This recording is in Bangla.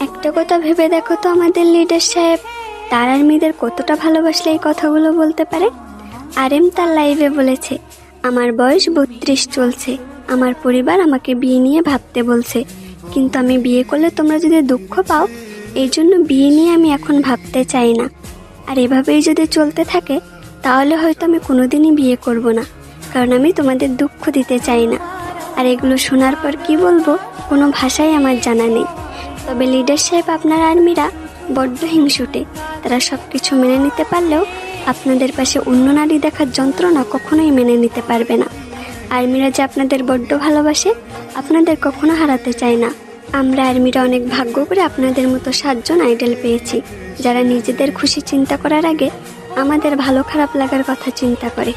একটা কথা ভেবে দেখো তো, আমাদের লিডার সাহেব তার আর্মিদের কতটা ভালোবাসলে এই কথাগুলো বলতে পারে। আরএম তার লাইভে বলেছে, আমার বয়স 32 চলছে, আমার পরিবার আমাকে বিয়ে নিয়ে ভাবতে বলছে, কিন্তু আমি বিয়ে করলে তোমরা যদি দুঃখ পাও, এই জন্য বিয়ে নিয়ে আমি এখন ভাবতে চাই না। আর এভাবেই যদি চলতে থাকে তাহলে হয়তো আমি কোনোদিনই বিয়ে করব না, কারণ আমি তোমাদের দুঃখ দিতে চাই না। আর এগুলো শোনার পর কি বলবো, কোনো ভাষাই আমার জানা নেই। তবে লিডার সাহেব, আপনার আর্মিরা বড্ড হিংসুটে। তারা সব কিছু মেনে নিতে পারলেও আপনাদের পাশে অন্য নারী দেখার যন্ত্রণা কখনোই মেনে নিতে পারবে না। আর্মিরা যে আপনাদের বড্ড ভালোবাসে, আপনাদের কখনো হারাতে চায় না। আমরা আর্মিরা অনেক ভাগ্য করে আপনাদের মতো 7 জন আইডল পেয়েছি, যারা নিজেদের খুশি চিন্তা করার আগে আমাদের ভালো খারাপ লাগার কথা চিন্তা করে।